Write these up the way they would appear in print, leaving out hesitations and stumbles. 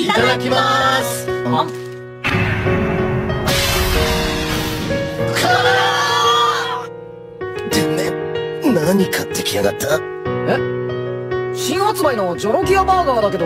いただきます。てめえ、何買ってきやがった？新発売のジョロキアバーガーだけど。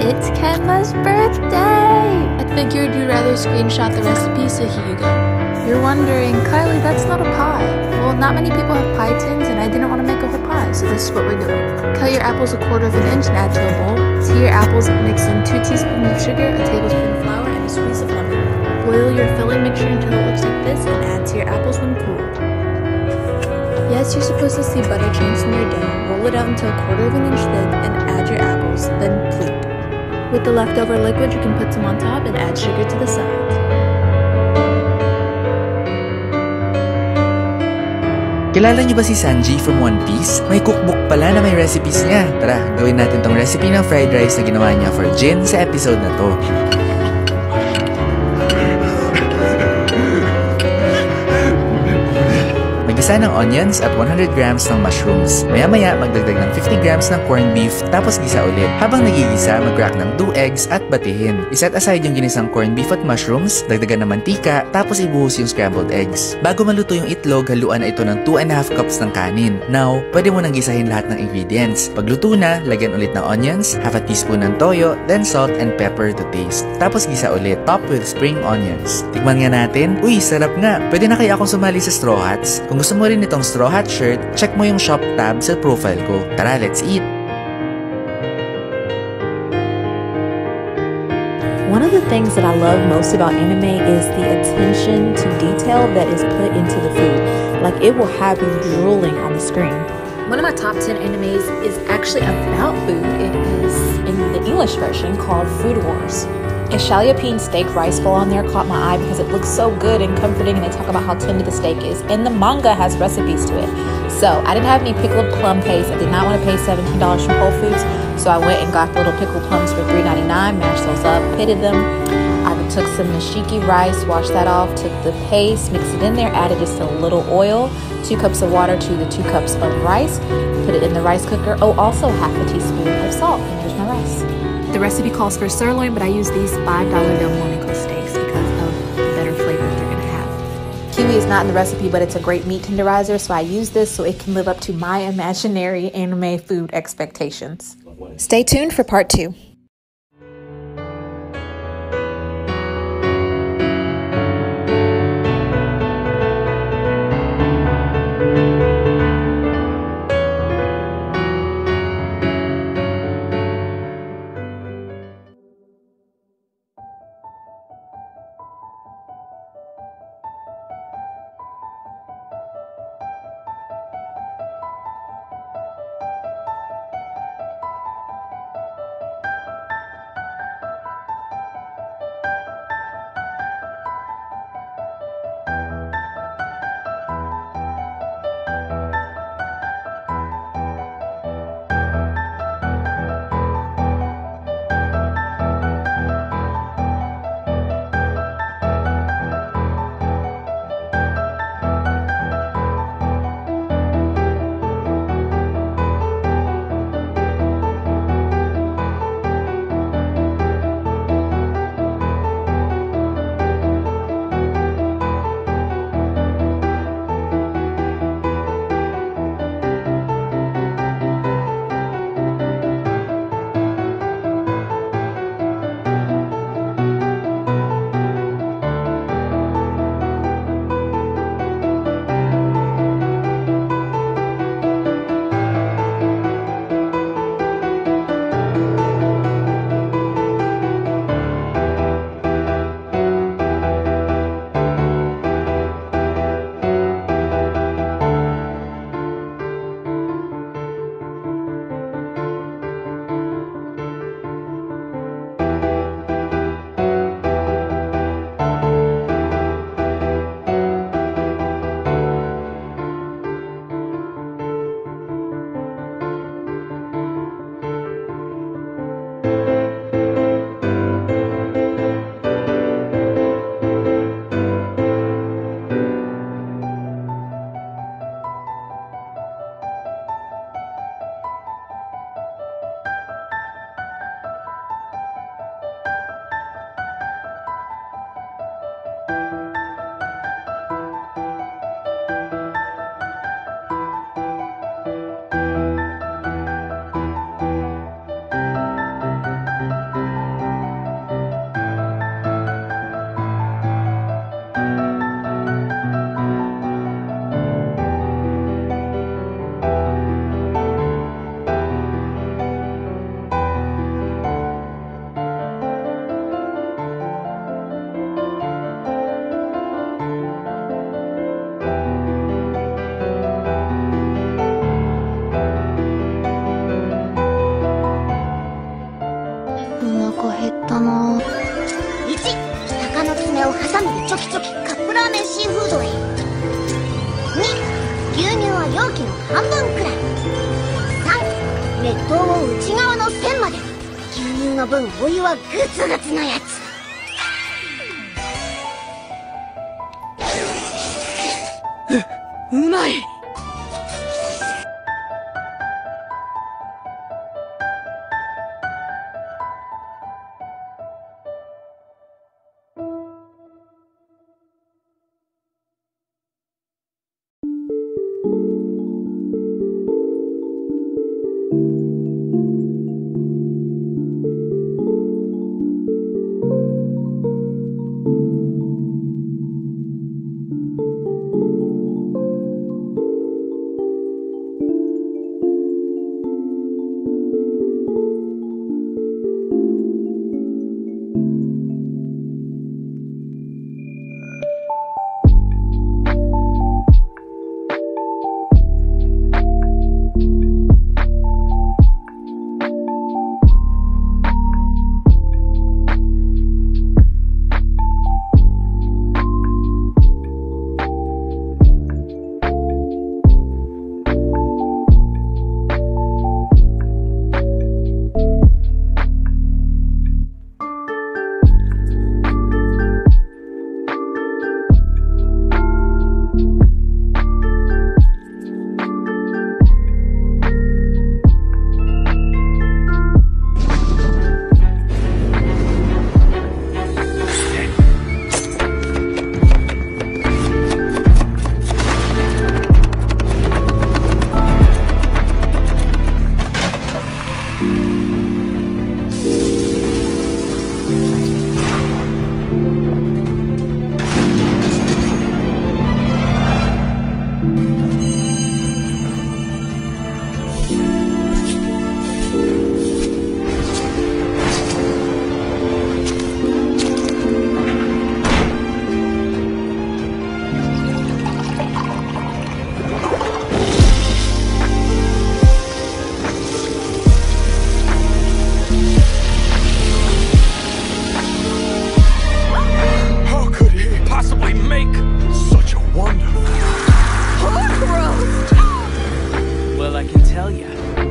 It's Kenma's birthday! I figured you'd rather screenshot the recipe, so here you go. You're wondering, Kylie, that's not a pie. Well, not many people have pie tins, and I didn't want to make a whole pie, so this is what we're doing. Cut your apples 1/4 inch and add to a bowl. To your apples, mix in 2 teaspoons of sugar, a tablespoon of flour, and a squeeze of lemon. Boil your filling mixture until it looks like this, and add to your apples when cooled. Yes, you're supposed to see butter chunks in your dough. Roll it out until 1/4 inch thick, and add your apples, then pleat. With the leftover liquid, you can put some on top and add sugar to the sides. Kilala niyo ba si Sanji from One Piece? May cookbook pala na may recipes niya. Tara, gawin natin tong recipe ng fried rice na ginawa niya for Jin sa episode na to. Mag-isa ng onions at 100 grams ng mushrooms. Maya-maya, magdagdag ng 50 grams ng corned beef, tapos gisa ulit. Habang nagigisa, mag-crack ng 2 eggs at batihin. Iset aside yung ginisang corned beef at mushrooms, dagdagan ng mantika, tapos ibuhos yung scrambled eggs. Bago maluto yung itlog, haluan na ito ng 2.5 cups ng kanin. Now, pwede mo nang gisahin lahat ng ingredients. Pag luto na, lagyan ulit ng onions, half a teaspoon ng toyo, then salt and pepper to taste. Tapos gisa ulit, top with spring onions. Tikman nga natin. Uy, sarap nga! Pwede na kaya akong sumali sa Straw Hats? Kung gusto mo rin itong Straw Hat shirt, check mo yung shop tab sa profile ko. Tara, let's eat! One of the things that I love most about anime is the attention to detail that is put into the food. Like, it will have you drooling on the screen. One of my top 10 animes is actually about food. It is In the English version called Food Wars. A Shallopine steak rice bowl on there caught my eye because it looks so good and comforting, and they talk about how tender the steak is, and the manga has recipes to it. So I didn't have any pickled plum paste. I did not want to pay $17 from Whole Foods, so I went and got the little pickled plums for $3.99, mashed those up, pitted them. I took some nishiki rice, washed that off, took the paste, mixed it in there, added just a little oil, 2 cups of water to the 2 cups of rice, put it in the rice cooker. Oh, also half a teaspoon of salt, and here's my rice. The recipe calls for sirloin, but I use these $5 Del Monico steaks because of the better flavor they're going to have. Kiwi is not in the recipe, but it's a great meat tenderizer, so I use this so it can live up to my imaginary anime food expectations. Stay tuned for part 2. 腹減ったな。1、鷹の爪をハサミでチョキチョキカップラーメンシーフードへ。2、牛乳は容器の半分くらい。3、熱湯を内側の線まで。牛乳の分お湯はグツグツのやつ。うまい。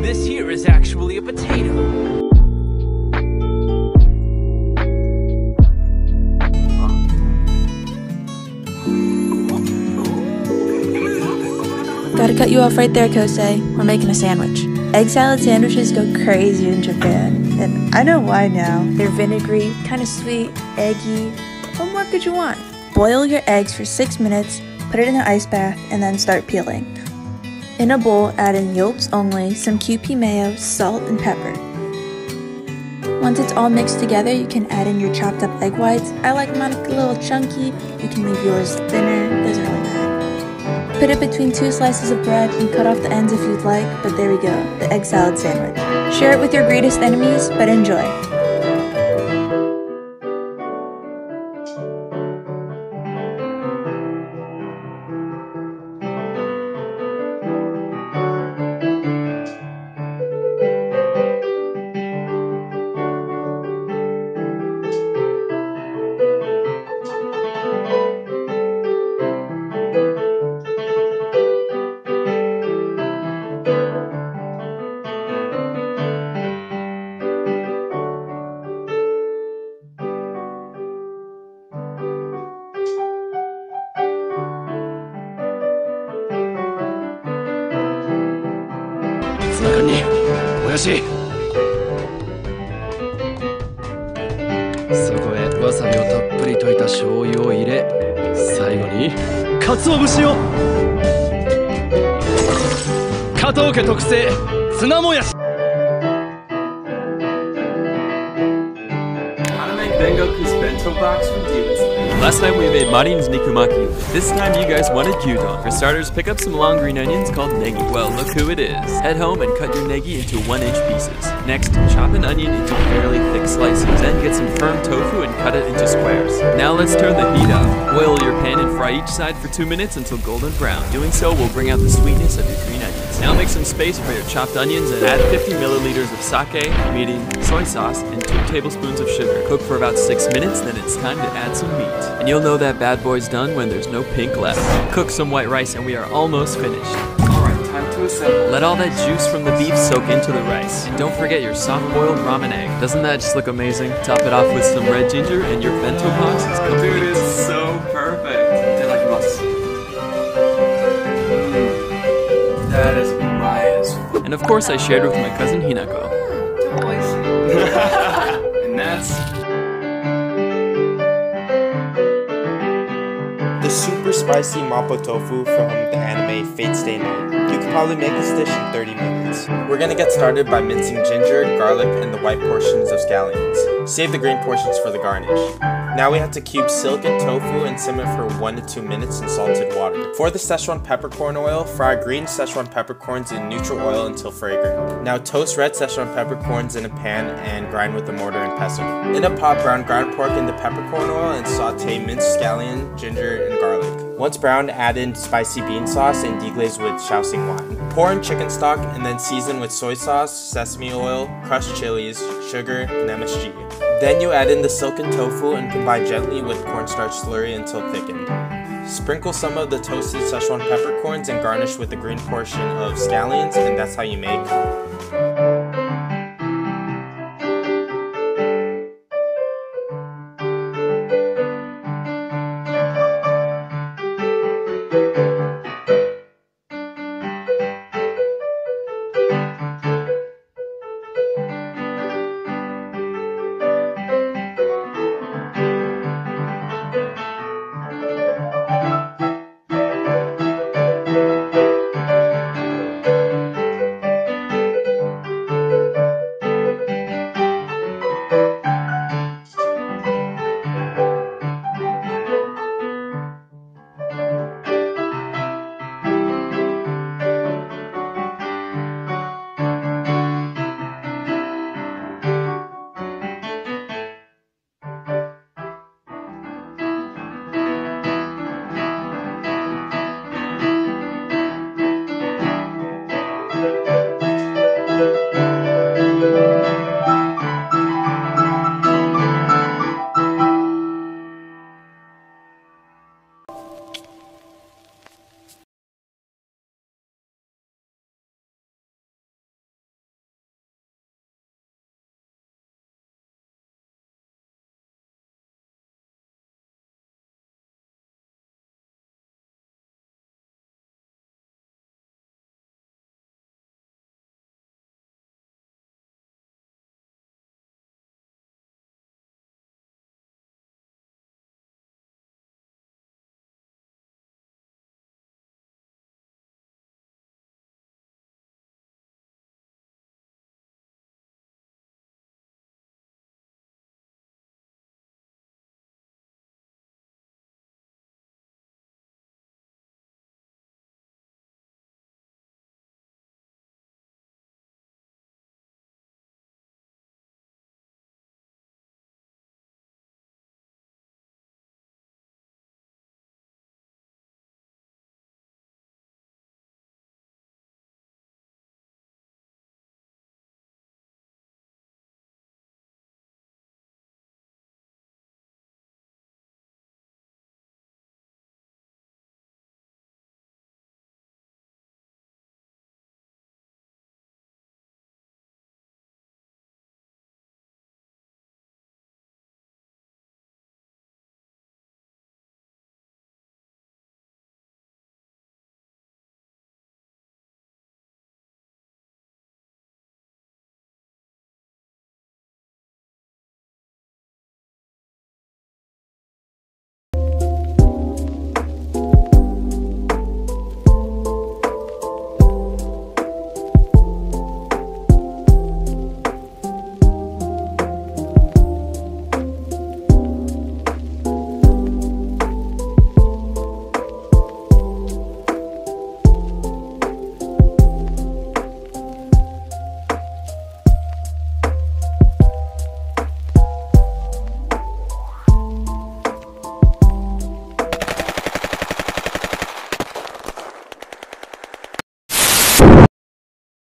This here is actually a potato. Gotta cut you off right there, Kosei. We're making a sandwich. Egg salad sandwiches go crazy in Japan, and I know why now. They're vinegary, kind of sweet, eggy. What more could you want? Boil your eggs for 6 minutes, put it in an ice bath, and then start peeling. In a bowl, add in yolks only, some Kewpie mayo, salt, and pepper. Once it's all mixed together, you can add in your chopped up egg whites. I like mine a little chunky. You can leave yours thinner, doesn't really matter. Put it between 2 slices of bread and cut off the ends if you'd like, but there we go, the egg salad sandwich. Share it with your greatest enemies, but enjoy.そこへわさびをたっぷり溶いた醤油を入れ、最後に鰹節を、加藤家特製ツナもやし。Bengoku's bento box from Demon Slayer. Last night we made Marin's Nikumaki. This time you guys wanted gyudon. For starters, pick up some long green onions called negi. Well, look who it is. Head home and cut your negi into 1-inch pieces. Next, chop an onion into fairly thick slices. Then get some firm tofu and cut it into squares. Now let's turn the heat up. Oil your pan and fry each side for 2 minutes until golden brown. Doing so will bring out the sweetness of your green onions. Now make some space for your chopped onions and add 50 milliliters of sake, mirin, soy sauce, and 2 tablespoons of sugar. Cook for about 6 minutes, then it's time to add some meat. And you'll know that bad boy's done when there's no pink left. Cook some white rice and we are almost finished. Alright, time to assemble. Let all that juice from the beef soak into the rice. And don't forget your soft-boiled ramen egg. Doesn't that just look amazing? Top it off with some red ginger and your bento box is complete. Dude, it's so perfect. That is Maya's. And of course I shared with my cousin Hinako. And that's the super spicy mapo tofu from the anime Fate Stay Night. You could probably make this dish in 30 minutes. We're gonna get started by mincing ginger, garlic, and the white portions of scallions. Save the green portions for the garnish. Now we have to cube silk and tofu and simmer for 1 to 2 minutes in salted water. For the Szechuan peppercorn oil, fry green Szechuan peppercorns in neutral oil until fragrant. Now toast red Szechuan peppercorns in a pan and grind with a mortar and pestle. In a pot, brown ground pork in the peppercorn oil and saute minced scallion, ginger, and garlic. Once browned, add in spicy bean sauce and deglaze with Shaoxing wine. Pour in chicken stock and then season with soy sauce, sesame oil, crushed chilies, sugar, and MSG. Then you add in the silken tofu and combine gently with cornstarch slurry until thickened. Sprinkle some of the toasted Szechuan peppercorns and garnish with the green portion of scallions, and that's how you make